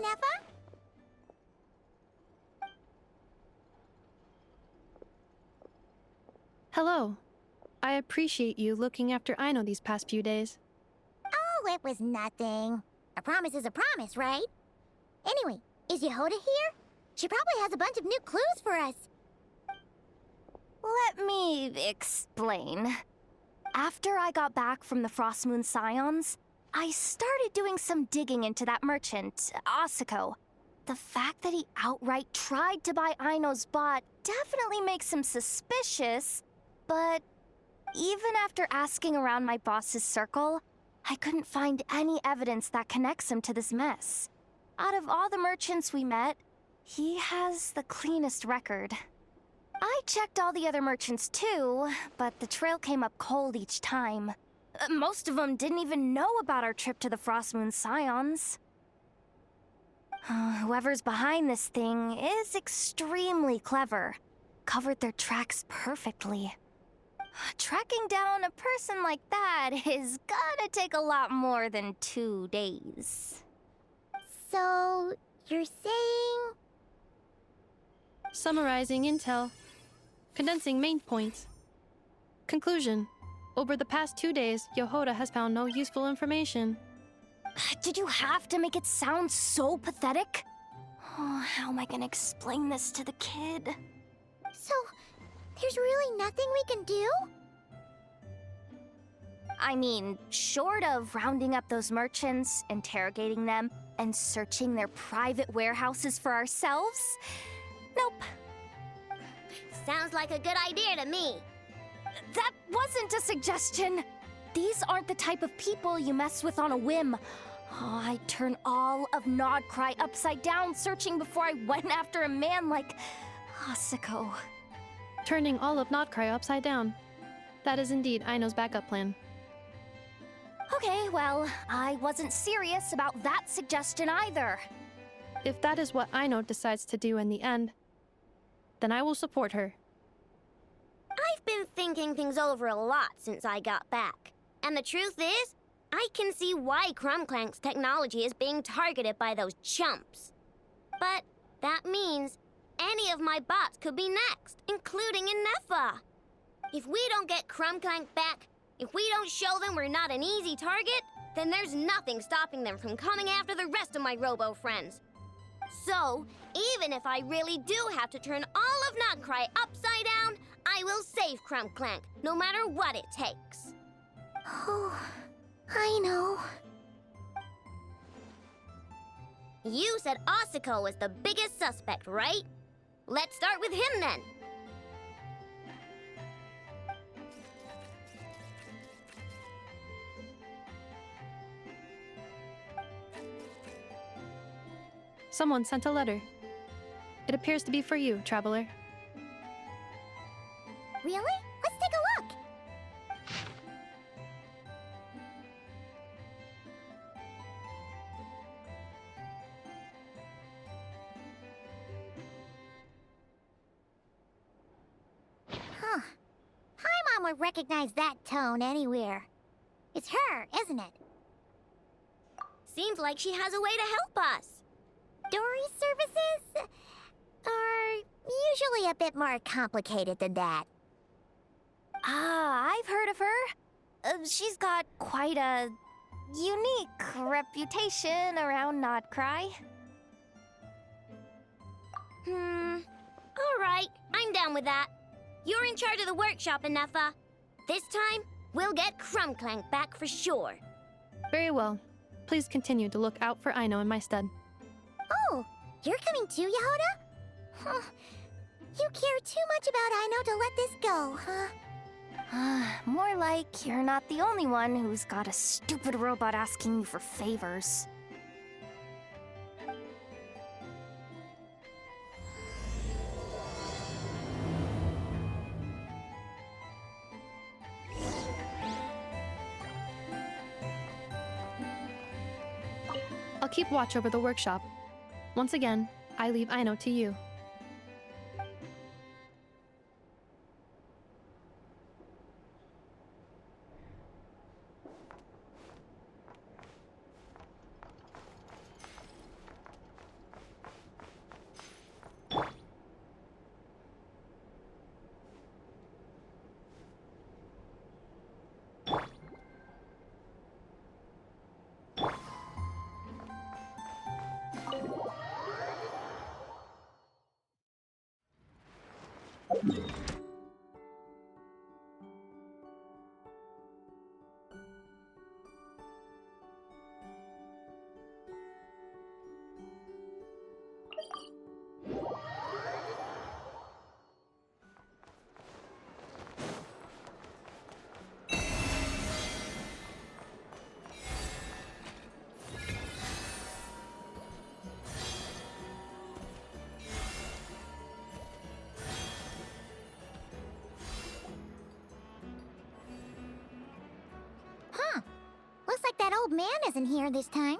Nefa? Hello. I appreciate you looking after Aino these past few days. Oh, it was nothing. A promise is a promise, right? Anyway, is Yehoda here? She probably has a bunch of new clues for us. Let me explain. After I got back from the Frost Moon Scions, I started doing some digging into that merchant, Asako. The fact that he outright tried to buy Aino's bot definitely makes him suspicious, but even after asking around my boss's circle, I couldn't find any evidence that connects him to this mess. Out of all the merchants we met, he has the cleanest record. I checked all the other merchants too, but the trail came up cold each time. Most of them didn't even know about our trip to the Frost Moon Scions. Whoever's behind this thing is extremely clever. Covered their tracks perfectly. Tracking down a person like that is gonna take a lot more than 2 days. So, you're saying... Summarizing intel. Condensing main points. Conclusion. Over the past 2 days, Yehoda has found no useful information. Did you have to make it sound so pathetic? Oh, how am I gonna explain this to the kid? So, there's really nothing we can do? I mean, short of rounding up those merchants, interrogating them, and searching their private warehouses for ourselves? Nope. Sounds like a good idea to me. That wasn't a suggestion! These aren't the type of people you mess with on a whim. Oh, I'd turn all of Nodcry upside down searching before I went after a man like Asako. Turning all of Notcry upside down. That is indeed Aino's backup plan. Okay, well, I wasn't serious about that suggestion either. If that is what Aino decides to do in the end, then I will support her. I've been thinking things over a lot since I got back. And the truth is, I can see why Clank's technology is being targeted by those chumps. But that means any of my bots could be next, including Nefa. If we don't get Clank back, if we don't show them we're not an easy target, then there's nothing stopping them from coming after the rest of my robo friends. So, even if I really do have to turn all of Nodcry upside down, I will save Clank, no matter what it takes. Oh, I know. You said Asako was the biggest suspect, right? Let's start with him then. Someone sent a letter. It appears to be for you, traveler. Really? Let's take a look. Huh. Paimon would recognize that tone anywhere. It's her, isn't it? Seems like she has a way to help us. Dory's services are usually a bit more complicated than that. Ah, I've heard of her. She's got quite a unique reputation around Nodcry. Alright, I'm down with that. You're in charge of the workshop, Nefa. This time, we'll get Clank back for sure. Very well. Please continue to look out for Aino in my stead. Oh, you're coming too, Yehoda? Huh. You care too much about Aino to let this go, huh? More like you're not the only one who's got a stupid robot asking you for favors. I'll keep watch over the workshop. Once again, I leave Aino to you. Looks like that old man isn't here this time.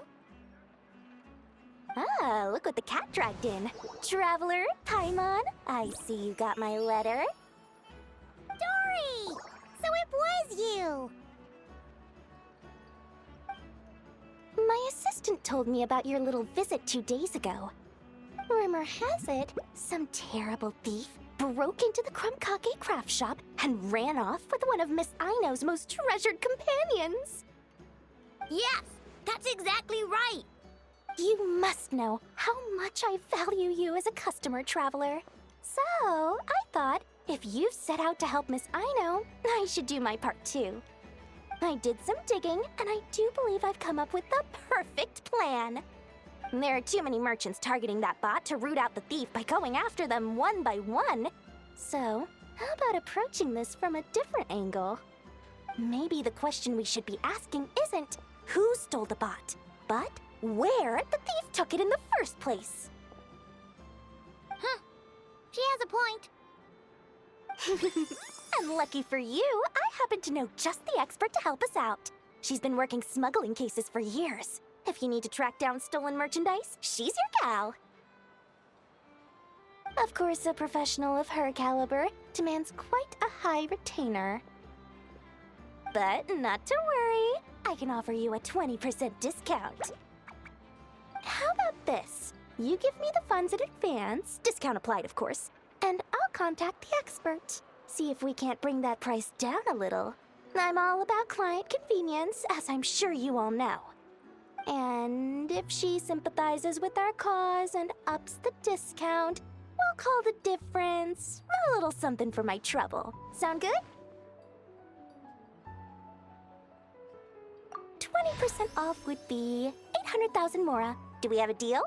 Ah, look what the cat dragged in. Traveler, Paimon, I see you got my letter. Dory! So it was you! My assistant told me about your little visit 2 days ago. Rumor has it, some terrible thief broke into the Krumkake craft shop and ran off with one of Miss Aino's most treasured companions. Yes, that's exactly right. You must know how much I value you as a customer, Traveler. So, I thought if you set out to help Miss Aino, I should do my part too. I did some digging, and I do believe I've come up with the perfect plan. There are too many merchants targeting that bot to root out the thief by going after them one by one. So, how about approaching this from a different angle? Maybe the question we should be asking isn't who stole the bot, but where the thief took it in the first place. Huh. She has a point. And lucky for you, I happen to know just the expert to help us out. She's been working smuggling cases for years. If you need to track down stolen merchandise, she's your gal. Of course, a professional of her caliber demands quite a high retainer. But not to worry, I can offer you a 20% discount. How about this? You give me the funds in advance, discount applied of course, and I'll contact the expert. See if we can't bring that price down a little. I'm all about client convenience, as I'm sure you all know. And if she sympathizes with our cause and ups the discount, we'll call the difference a little something for my trouble. Sound good? 20% off would be 800,000 Mora. Do we have a deal?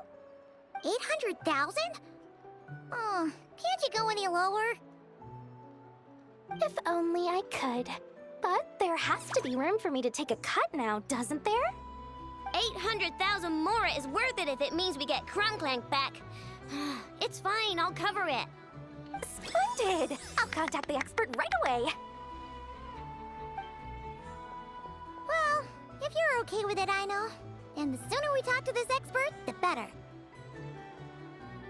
800,000? Oh, can't you go any lower? If only I could. But there has to be room for me to take a cut now, doesn't there? 800,000 Mora is worth it if it means we get Clank back. It's fine, I'll cover it. Splendid! I'll contact the expert right away. Well, if you're okay with it, I know. And the sooner we talk to this expert, the better.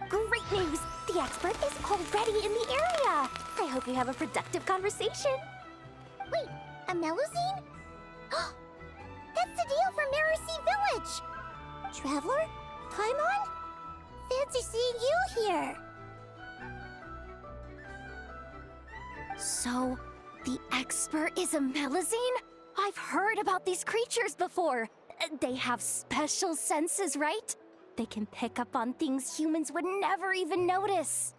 Great news! The expert is already in the area! I hope you have a productive conversation. Wait, a Melusine? That's the deal from Mercy Village! Traveler? Paimon? Fancy seeing you here! So, the expert is a Melusine? I've heard about these creatures before. They have special senses, right? They can pick up on things humans would never even notice.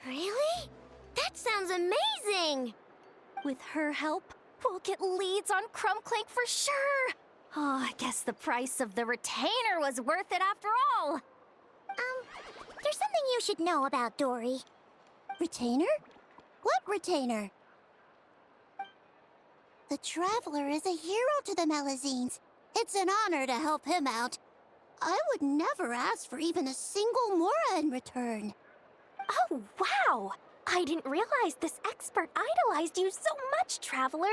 Really? That sounds amazing! With her help, we'll get leads on Clank for sure. Oh, I guess the price of the retainer was worth it after all. There's something you should know about Dory. Retainer? What retainer? The Traveler is a hero to the Melusines. It's an honor to help him out. I would never ask for even a single Mora in return. Oh, wow! I didn't realize this expert idolized you so much, Traveler.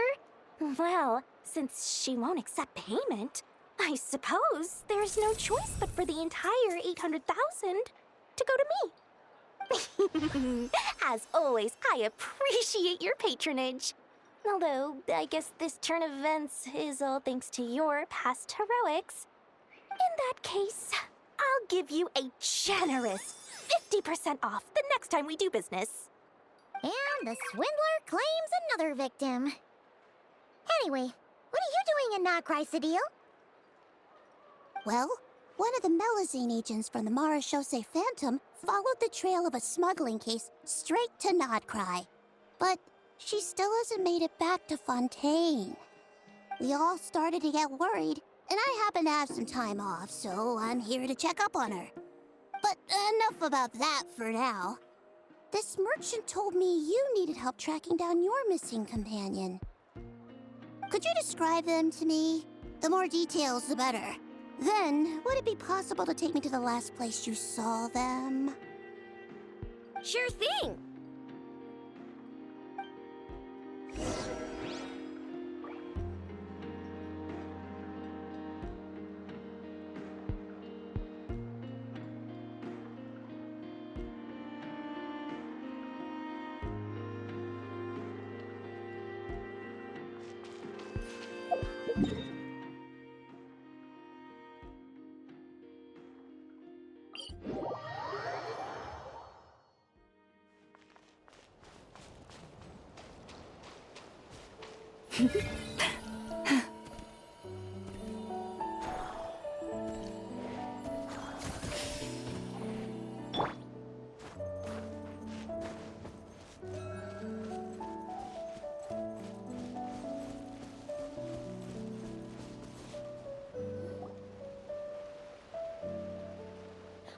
Well, since she won't accept payment, I suppose there's no choice but for the entire 800,000 to go to me. As always, I appreciate your patronage. Although, I guess this turn of events is all thanks to your past heroics. In that case, I'll give you a generous 50% off the next time we do business. And the swindler claims another victim. Anyway, what are you doing in Not Chrysodile? Well, One of the Melazine agents from the Marechaussee Phantom followed the trail of a smuggling case straight to Nodcry. But she still hasn't made it back to Fontaine. We all started to get worried, and I happen to have some time off, so I'm here to check up on her. But enough about that for now. This merchant told me you needed help tracking down your missing companion. Could you describe them to me? The more details, the better. Then, would it be possible to take me to the last place you saw them? Sure thing.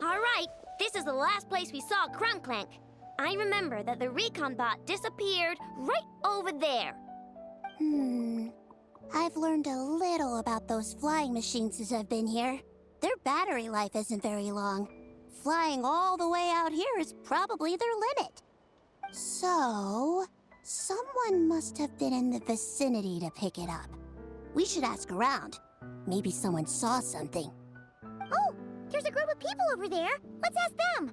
All right, this is the last place we saw Clank. I remember that the recon bot disappeared right over there. I've learned a little about those flying machines since I've been here. Their battery life isn't very long. Flying all the way out here is probably their limit. So, someone must have been in the vicinity to pick it up. We should ask around. Maybe someone saw something. Oh, there's a group of people over there. Let's ask them.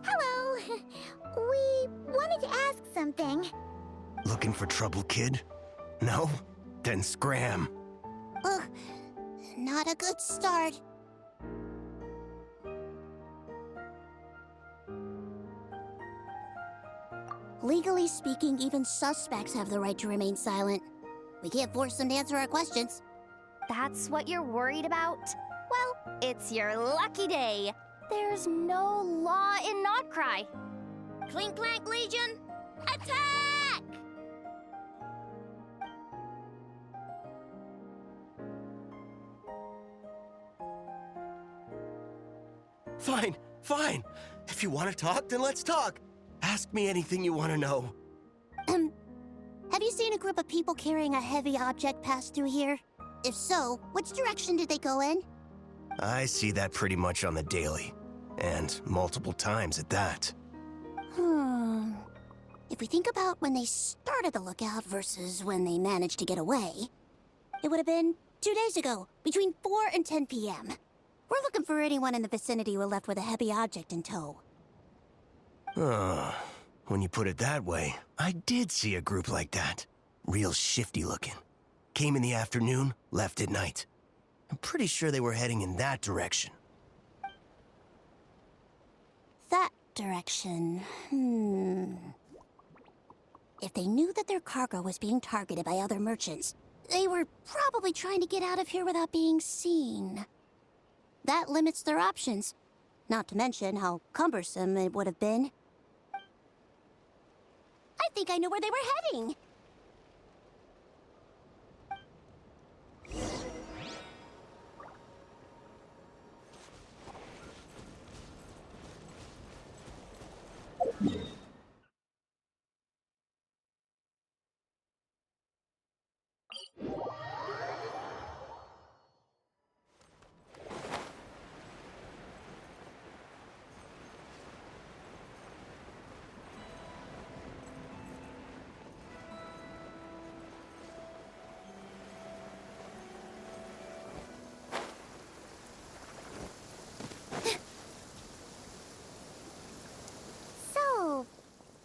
Hello. We wanted to ask something. Looking for trouble, kid? No? Then scram. Ugh, not a good start. Legally speaking, even suspects have the right to remain silent. We can't force them to answer our questions. That's what you're worried about? Well, it's your lucky day. There's no law in Nodcry. Clank Legion, attack! Fine. If you want to talk, then let's talk. Ask me anything you want to know. Have you seen a group of people carrying a heavy object pass through here? If so, which direction did they go in? I see that pretty much on the daily. And multiple times at that. If we think about when they started the lookout versus when they managed to get away, it would have been 2 days ago, between 4 and 10 p.m. We're looking for anyone in the vicinity who left with a heavy object in tow. When you put it that way, I did see a group like that. Real shifty looking. Came in the afternoon, left at night. I'm pretty sure they were heading in that direction. That direction, If they knew that their cargo was being targeted by other merchants, they were probably trying to get out of here without being seen. That limits their options, not to mention how cumbersome it would have been. I think I know where they were heading.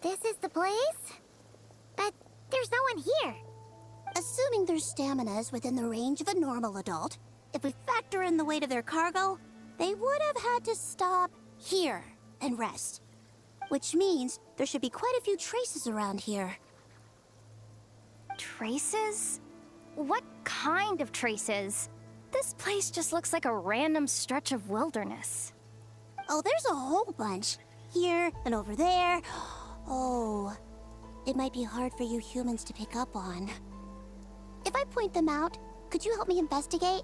This is the place? But there's no one here. Assuming their stamina is within the range of a normal adult, if we factor in the weight of their cargo, they would have had to stop here and rest. Which means there should be quite a few traces around here. Traces? What kind of traces? This place just looks like a random stretch of wilderness. Oh, there's a whole bunch. Here and over there. Oh, it might be hard for you humans to pick up on. If I point them out, could you help me investigate?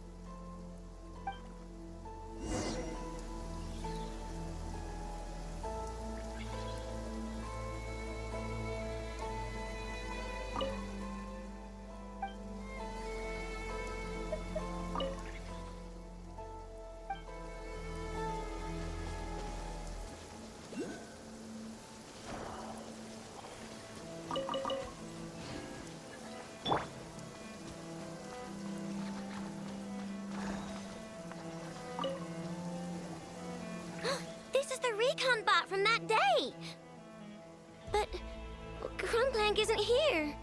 This is the recon bot from that day! But Clank isn't here.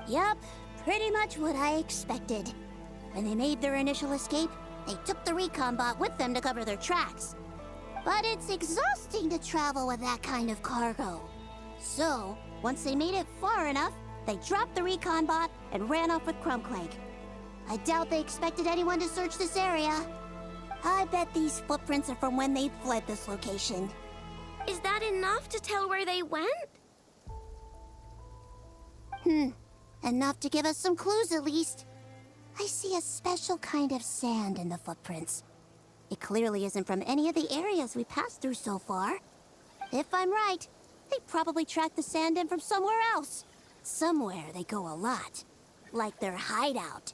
Yup, pretty much what I expected. When they made their initial escape, they took the recon bot with them to cover their tracks. But it's exhausting to travel with that kind of cargo. So, once they made it far enough, they dropped the recon bot and ran off with Clank. I doubt they expected anyone to search this area. I bet these footprints are from when they fled this location. Is that enough to tell where they went? Enough to give us some clues at least. I see a special kind of sand in the footprints. It clearly isn't from any of the areas we passed through so far. If I'm right, they probably tracked the sand in from somewhere else. Somewhere they go a lot. Like their hideout.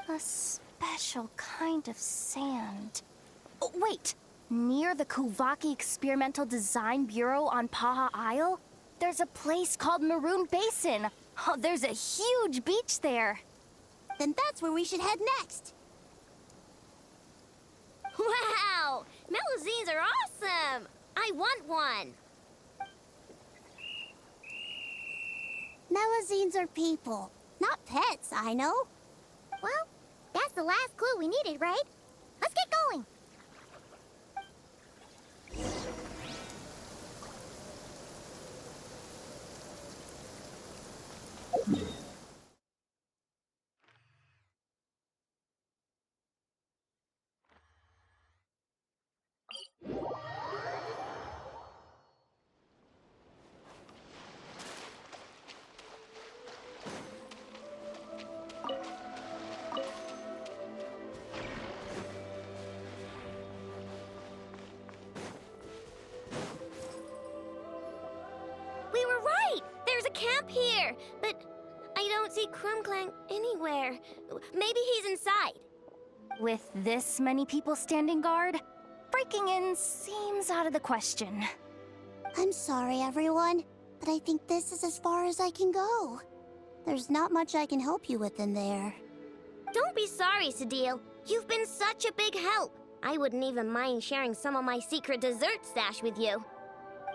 A special kind of sand. Oh, wait! Near the Kuvaki Experimental Design Bureau on Paha Isle, there's a place called Maroon Basin. Oh, there's a huge beach there. Then that's where we should head next. Wow! Melazines are awesome! I want one! Melazines are people, not pets, I know. Well, that's the last clue we needed, right? Let's get going! We were right! There's a camp here, but I don't see Clank anywhere. Maybe he's inside. With this many people standing guard, breaking in seems out of the question. I'm sorry, everyone, but I think this is as far as I can go. There's not much I can help you with in there. Don't be sorry, Sadil. You've been such a big help. I wouldn't even mind sharing some of my secret dessert stash with you.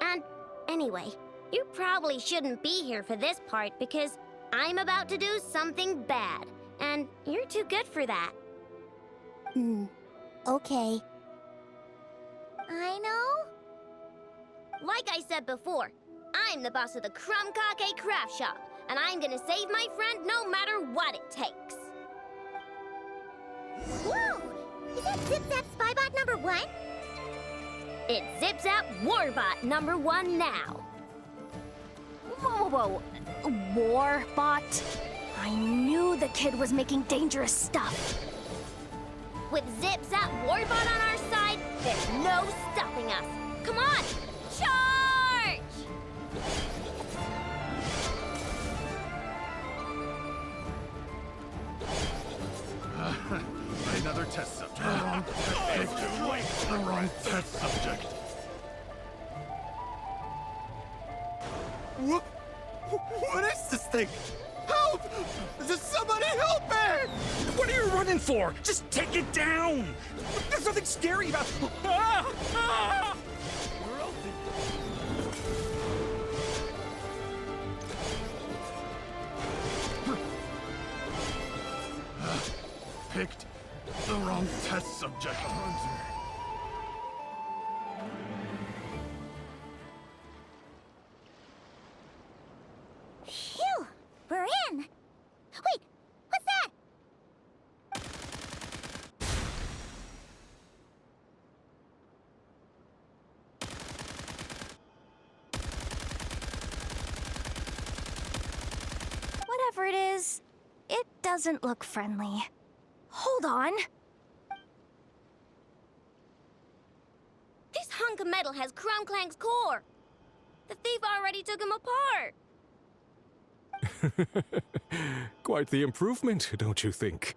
And anyway, you probably shouldn't be here for this part because I'm about to do something bad, and you're too good for that. Okay. I know. Like I said before, I'm the boss of the Crumkake Craft Shop, and I'm gonna save my friend no matter what it takes. Whoa! Is that Zip-Zap Spybot number 1? It's Zip-Zap Warbot number 1 now. Whoa, whoa, whoa. Warbot? I knew the kid was making dangerous stuff. With Zip-Zap Warbot on our side, there's no stopping us. Come on, charge! Another test subject. It's too late. The wrong test subject. What is this thing? Help! Does somebody help me? What are you running for? Just take it down! There's nothing scary about... Ah! Ah! Picked the wrong test subject. Phew! doesn't look friendly. Hold on. This hunk of metal has Clank's core. The thief already took him apart. Quite the improvement, don't you think?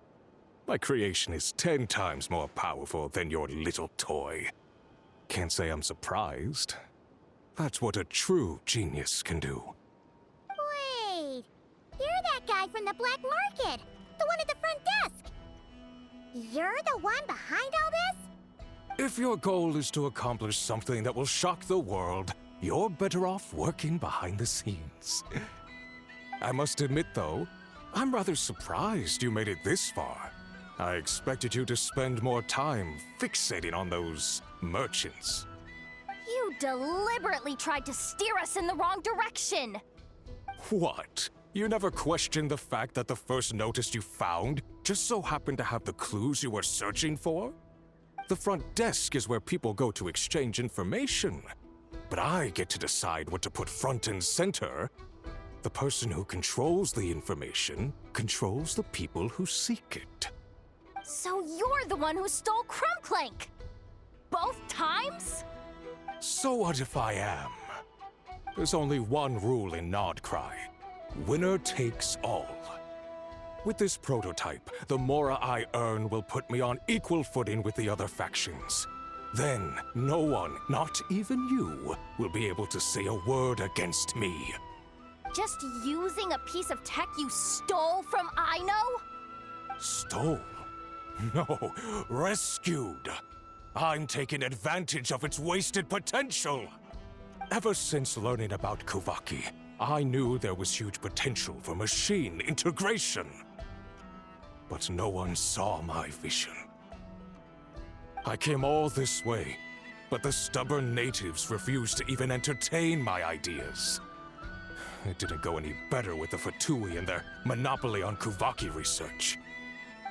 My creation is 10 times more powerful than your little toy. Can't say I'm surprised. That's what a true genius can do. Wait, you're that guy from the black market, the one at the front desk. You're the one behind all this? If your goal is to accomplish something that will shock the world, you're better off working behind the scenes. I must admit, though, I'm rather surprised you made it this far. I expected you to spend more time fixating on those merchants. You deliberately tried to steer us in the wrong direction! What? You never questioned the fact that the first notice you found just so happened to have the clues you were searching for? The front desk is where people go to exchange information. But I get to decide what to put front and center. The person who controls the information controls the people who seek it. So you're the one who stole Clank! Both times? So what if I am? There's only one rule in Nodcry. Winner takes all. With this prototype, the Mora I earn will put me on equal footing with the other factions. Then, no one, not even you, will be able to say a word against me. Just using a piece of tech you stole from Ino? Stole? No, rescued. I'm taking advantage of its wasted potential. Ever since learning about Kuvaki, I knew there was huge potential for machine integration. But no one saw my vision. I came all this way, but the stubborn natives refused to even entertain my ideas. It didn't go any better with the Fatui and their monopoly on Kuvaki research.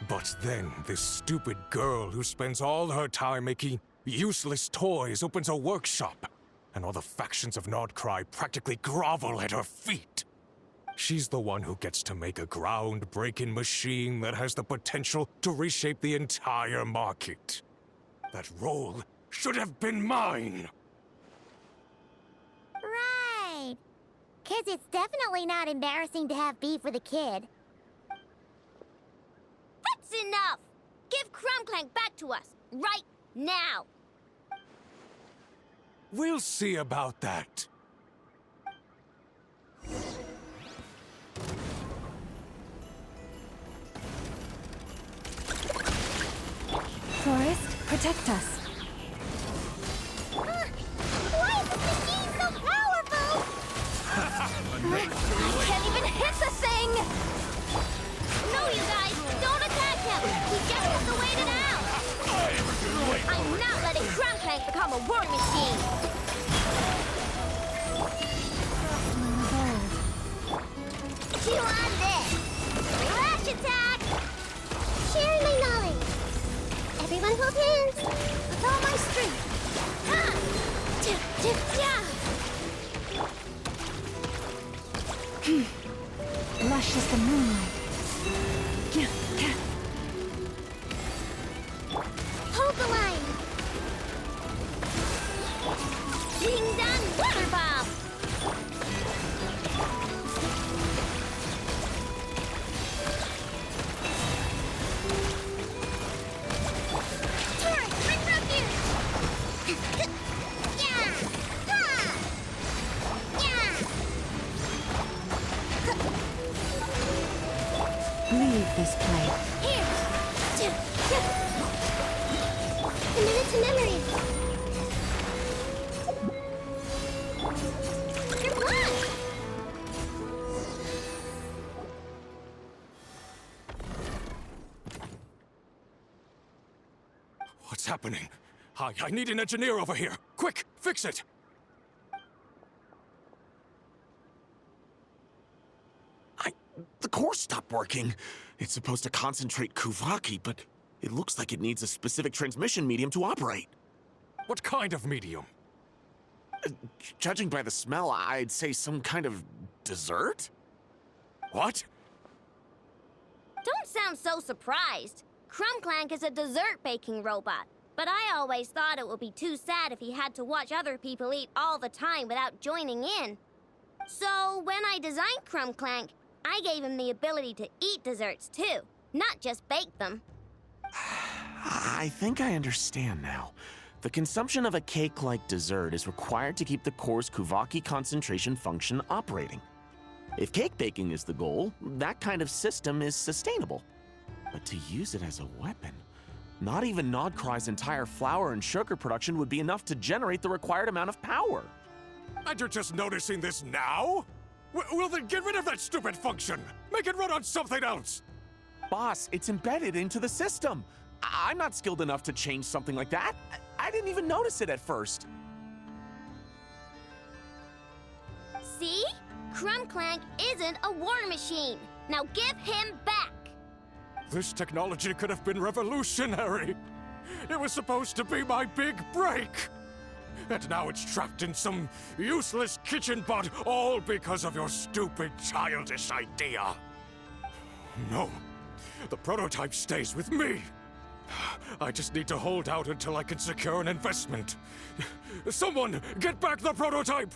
But then, this stupid girl who spends all her time making useless toys opens a workshop, and all the factions of Nodcry practically grovel at her feet. She's the one who gets to make a groundbreaking machine that has the potential to reshape the entire market. That role should have been mine! Right. 'Cause it's definitely not embarrassing to have beef with a kid. That's enough! Give Clank back to us, right now! We'll see about that. Forest, protect us. Why is this machine so powerful? I can't even hit the thing! No, you guys, don't attack him! We just have to wait it out! I'm not letting Clank become a war machine! Chew on this! Flash attack! Sharing my knowledge! Everyone hold hands! With all my strength! Ha! Lush as the moonlight. Hold the line! Ding dong water bomb! Turret, bring refuge! Yeah! Ha! Yeah! Leave this place. Here! A minute to memory! Good luck! What's happening? I need an engineer over here. Quick, fix it! The core stopped working. It's supposed to concentrate Kuvaki, but it looks like it needs a specific transmission medium to operate. What kind of medium? Judging by the smell, I'd say some kind of dessert? What? Don't sound so surprised. Clank is a dessert baking robot, but I always thought it would be too sad if he had to watch other people eat all the time without joining in. So when I designed Clank, I gave him the ability to eat desserts too, not just bake them. I think I understand now. The consumption of a cake-like dessert is required to keep the core's Kuvaki concentration function operating. If cake baking is the goal, that kind of system is sustainable. But to use it as a weapon, not even Nodcry's entire flour and sugar production would be enough to generate the required amount of power. And you're just noticing this now? Well then get rid of that stupid function! Make it run on something else! Boss, it's embedded into the system. I'm not skilled enough to change something like that. I didn't even notice it at first. See? Clank isn't a war machine. Now give him back! This technology could have been revolutionary. It was supposed to be my big break. And now it's trapped in some useless kitchen bot, all because of your stupid, childish idea. No, the prototype stays with me. I just need to hold out until I can secure an investment. Someone, get back the prototype!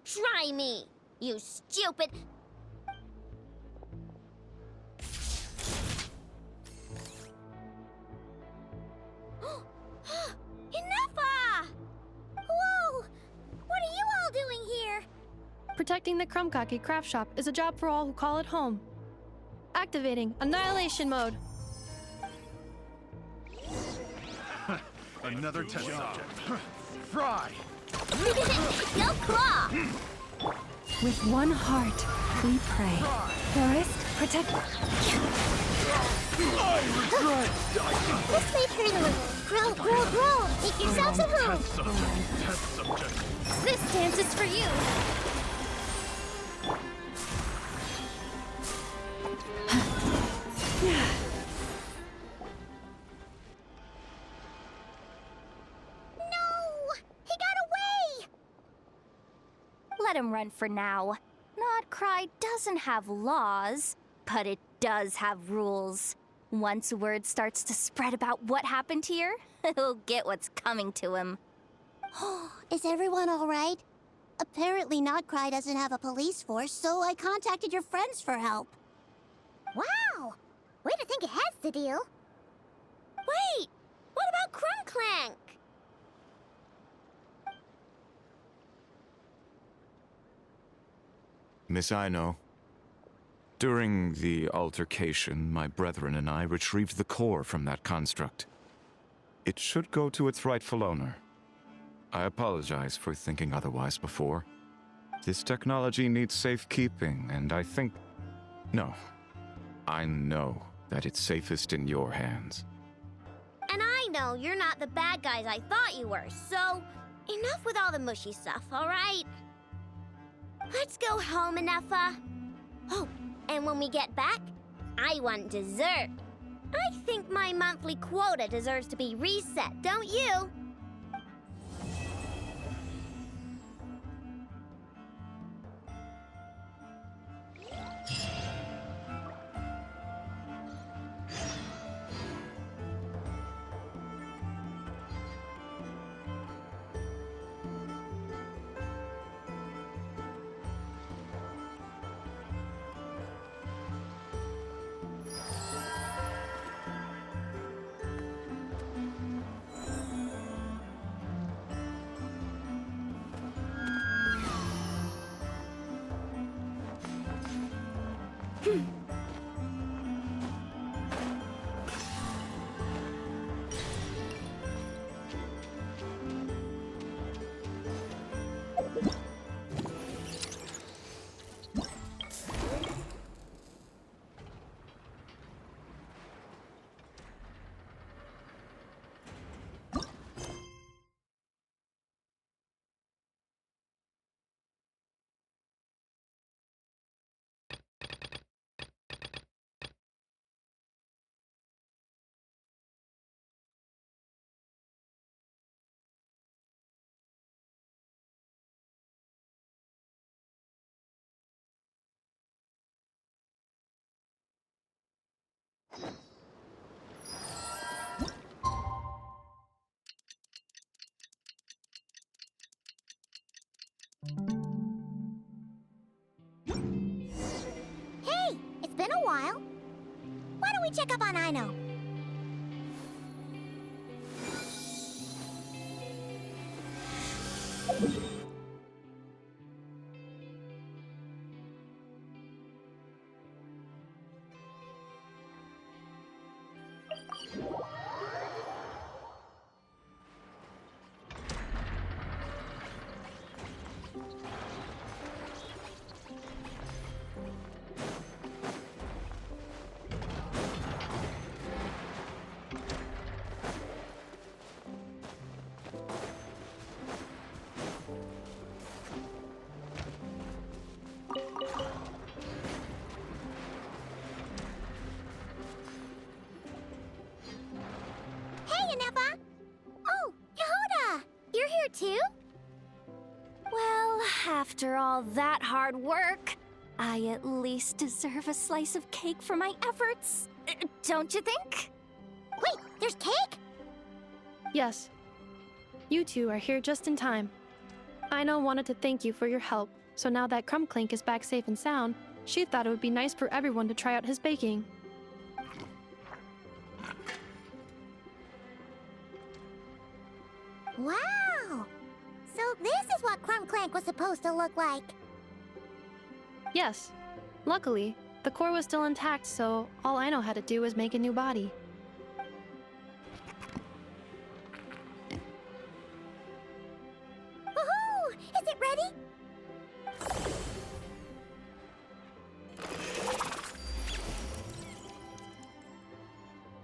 Try me, you stupid... Enough! Whoa! What are you all doing here? Protecting the Krumkaki craft shop is a job for all who call it home. Activating Annihilation Mode. Another test subject. Fry! Go Claw! With one heart, we pray. Forest, protect... This way, turn. Grow! Make yourselves at home! Test subject. This dance is for you! No! He got away! Let him run for now. Nodcry doesn't have laws, but it does have rules. Once word starts to spread about what happened here, he'll get what's coming to him. Is everyone all right? Apparently Nodcry doesn't have a police force, so I contacted your friends for help. Wow! Way to think ahead, Cedille. Wait! What about Clank? Miss Aino, during the altercation, my brethren and I retrieved the core from that construct. It should go to its rightful owner. I apologize for thinking otherwise before. This technology needs safekeeping, and I think... No. I know that it's safest in your hands. And I know you're not the bad guys I thought you were, so enough with all the mushy stuff, all right? Let's go home, Enougha. Oh, and when we get back, I want dessert. I think my monthly quota deserves to be reset, don't you? Hey, it's been a while. Why don't we check up on Aino? Hey, Anepa! Oh, Yehuda! You're here too? Well, after all that hard work, I at least deserve a slice of cake for my efforts. Don't you think? Wait, there's cake? Yes. You two are here just in time. Aino wanted to thank you for your help, so now that Clink is back safe and sound, she thought it would be nice for everyone to try out his baking. Wow! So this is what Clank was supposed to look like. Yes. Luckily, the core was still intact, so all Aino had to do was make a new body. Woohoo! Is it ready?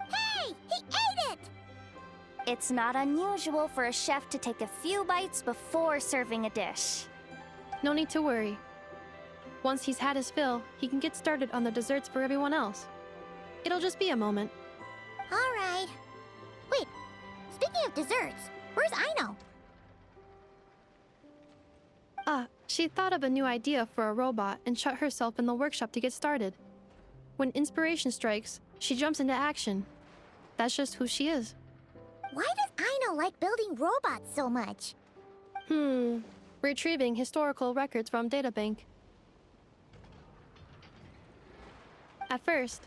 Hey! He ate it! It's not unusual for a chef to take a few bites before serving a dish. No need to worry. Once he's had his fill, he can get started on the desserts for everyone else. It'll just be a moment. All right. Wait, speaking of desserts, where's Aino? She thought of a new idea for a robot and shut herself in the workshop to get started. When inspiration strikes, she jumps into action. That's just who she is. Why does Aino like building robots so much? Retrieving historical records from databank. At first,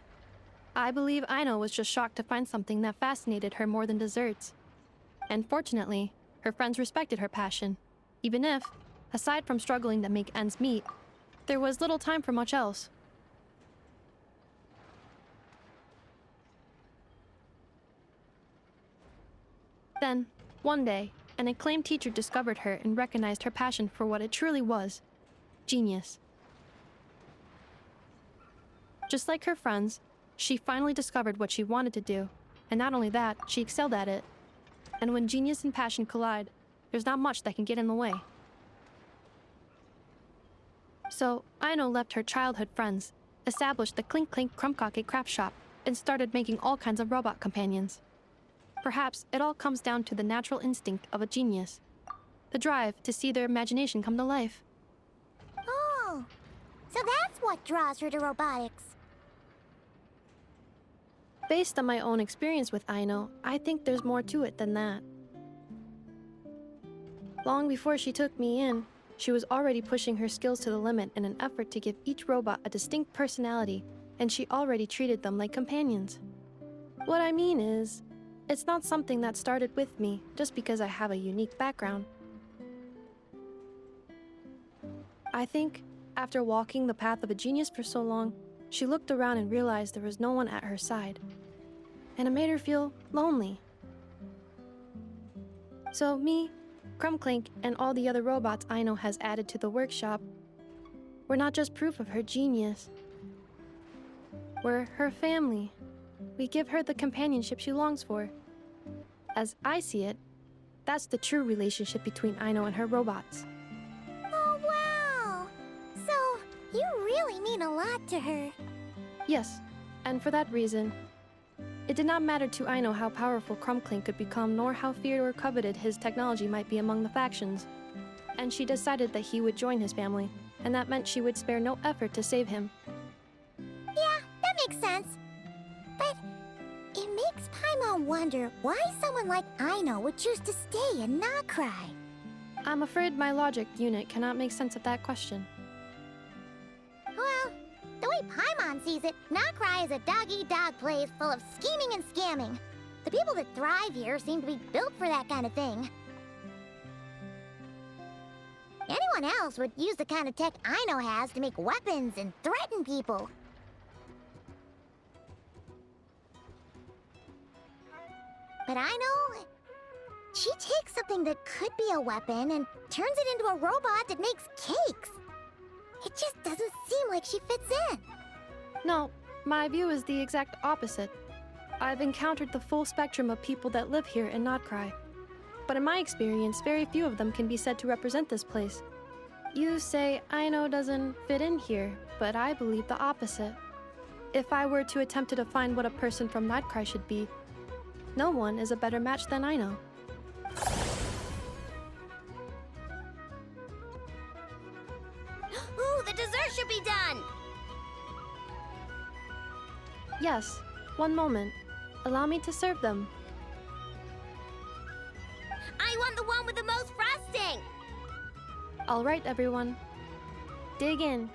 I believe Aino was just shocked to find something that fascinated her more than desserts. And fortunately, her friends respected her passion, even if, aside from struggling to make ends meet, there was little time for much else. Then, one day, an acclaimed teacher discovered her and recognized her passion for what it truly was: genius. Just like her friends, she finally discovered what she wanted to do, and not only that, she excelled at it. And when genius and passion collide, there's not much that can get in the way. So, Aino left her childhood friends, established the Clink Crumpkake craft shop, and started making all kinds of robot companions. Perhaps it all comes down to the natural instinct of a genius, the drive to see their imagination come to life. Oh, so that's what draws her to robotics. Based on my own experience with Aino, I think there's more to it than that. Long before she took me in, she was already pushing her skills to the limit in an effort to give each robot a distinct personality, and she already treated them like companions. What I mean is, it's not something that started with me just because I have a unique background. I think, after walking the path of a genius for so long, she looked around and realized there was no one at her side. And it made her feel lonely. So me, Clink, and all the other robots Aino has added to the workshop, we're not just proof of her genius. We're her family. We give her the companionship she longs for. As I see it, that's the true relationship between Aino and her robots. Oh, wow! So, you really mean a lot to her. Yes, and for that reason, it did not matter to Aino how powerful Clink could become, nor how feared or coveted his technology might be among the factions. And she decided that he would join his family, and that meant she would spare no effort to save him. Yeah, that makes sense. But all wonder why someone like Aino would choose to stay and not cry. I'm afraid my logic unit cannot make sense of that question. Well, the way Paimon sees it, Nocrai is a dog-eat-dog place full of scheming and scamming. The people that thrive here seem to be built for that kind of thing. Anyone else would use the kind of tech Aino has to make weapons and threaten people. But Aino, she takes something that could be a weapon and turns it into a robot that makes cakes. It just doesn't seem like she fits in. No, my view is the exact opposite. I've encountered the full spectrum of people that live here in Notcry. But in my experience, very few of them can be said to represent this place. You say Aino doesn't fit in here, but I believe the opposite. If I were to attempt to define what a person from Notcry should be, no one is a better match than Aino. Ooh, the dessert should be done! Yes, one moment. Allow me to serve them. I want the one with the most frosting! All right, everyone. Dig in.